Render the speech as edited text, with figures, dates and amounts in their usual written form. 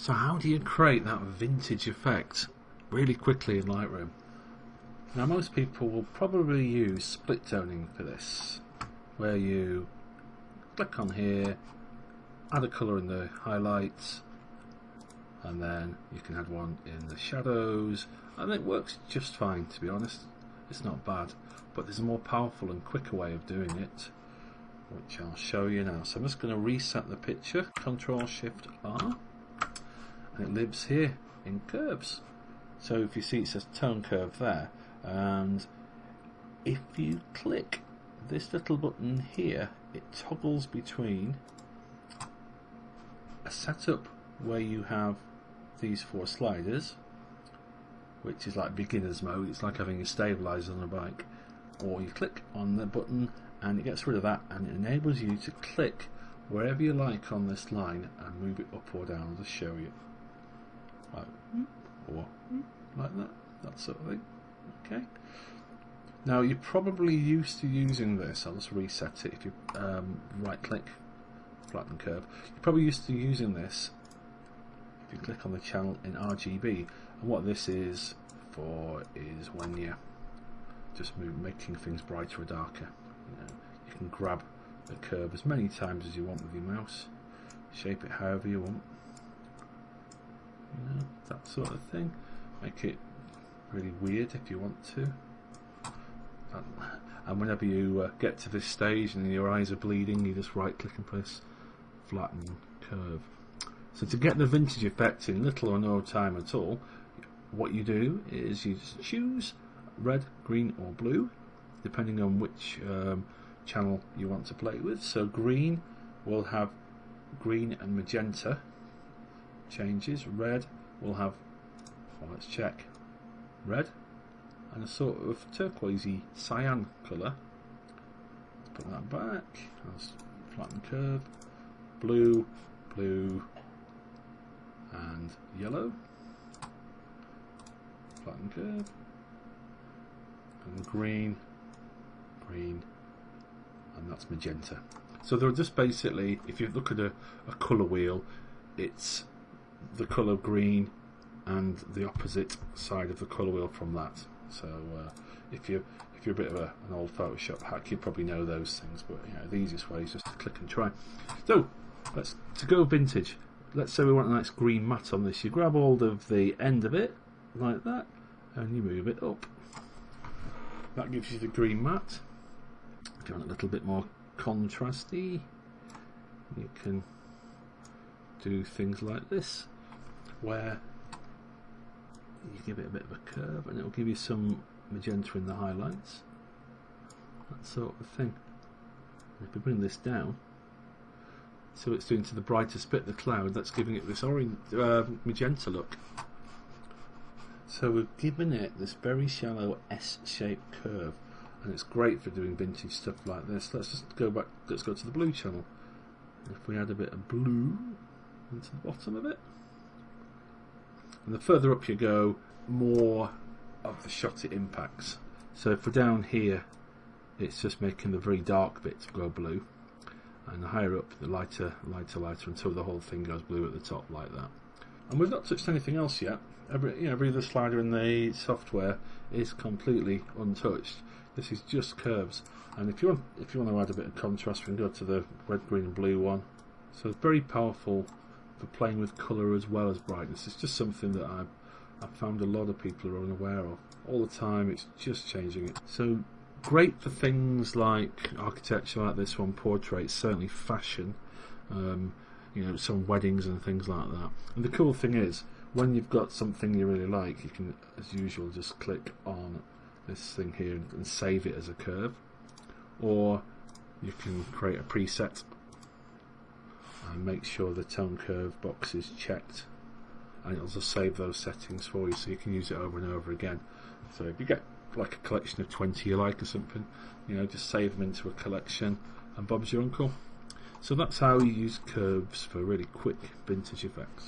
So how do you create that vintage effect really quickly in Lightroom? Now most people will probably use split toning for this, where you click on here, add a colour in the highlights, and then you can add one in the shadows, and it works just fine, to be honest. It's not bad, but there's a more powerful and quicker way of doing it, which I'll show you now. So I'm just going to reset the picture, Ctrl-Shift-R, and it lives here in curves. So if you see, it says tone curve there, and if you click this little button here, it toggles between a setup where you have these 4 sliders, which is like beginner's mode. It's like having a stabilizer on a bike, or you click on the button and it gets rid of that, and it enables you to click wherever you like on this line and move it up or down. I'll just show you, like, or like that sort of thing. Okay. Now you're probably used to using this. I'll just reset it. If you right click, flatten curve, you're probably used to using this if you click on the channel in RGB. And what this is for is when you're just making things brighter or darker. You can grab the curve as many times as you want with your mouse, shape it however you want, that sort of thing. Make it really weird if you want to. And whenever you get to this stage and your eyes are bleeding, you just right click and press flatten curve. So to get the vintage effect in little or no time at all, what you do is you just choose red, green or blue, depending on which channel you want to play with. So green will have green and magenta changes. Red will have, well, let's check, red and a sort of turquoisey cyan colour. Let's put that back. Let's flatten curve. Blue, blue and yellow. Flatten curve. And green, green, and that's magenta. So they're just basically, if you look at a colour wheel, it's the colour green and the opposite side of the colour wheel from that. So if you're a bit of an old Photoshop hack, you probably know those things, but the easiest way is just to click and try. So to go vintage, let's say we want a nice green matte on this. You grab hold of the end of it like that and you move it up. That gives you the green matte. If you want a little bit more contrasty, you can do things like this, where you give it a bit of a curve and it will give you some magenta in the highlights, that sort of thing. And if we bring this down, so it's doing to the brightest bit of the cloud, that's giving it this orange magenta look. So we've given it this very shallow S-shaped curve, and it's great for doing vintage stuff like this. Let's just go back, let's go to the blue channel. If we add a bit of blue into the bottom of it, and the further up you go, more of the shot it impacts. So if we're down here, it's just making the very dark bits go blue, and the higher up, the lighter, until the whole thing goes blue at the top like that. And we've not touched anything else yet. Every other slider in the software is completely untouched. This is just curves. And if you want to add a bit of contrast, we can go to the red, green, and blue one. So it's very powerful for playing with colour as well as brightness. It's just something that I've found a lot of people are unaware of. All the time, it's just changing it. So great for things like architecture, like this one, portraits, certainly fashion. Some weddings and things like that. And the cool thing is, when you've got something you really like, you can, as usual, just click on this thing here and save it as a curve, or you can create a preset and make sure the tone curve box is checked, and it'll just save those settings for you, so you can use it over and over again. So if you get like a collection of 20 you like or something, just save them into a collection, and Bob's your uncle. So that's how you use curves for really quick vintage effects.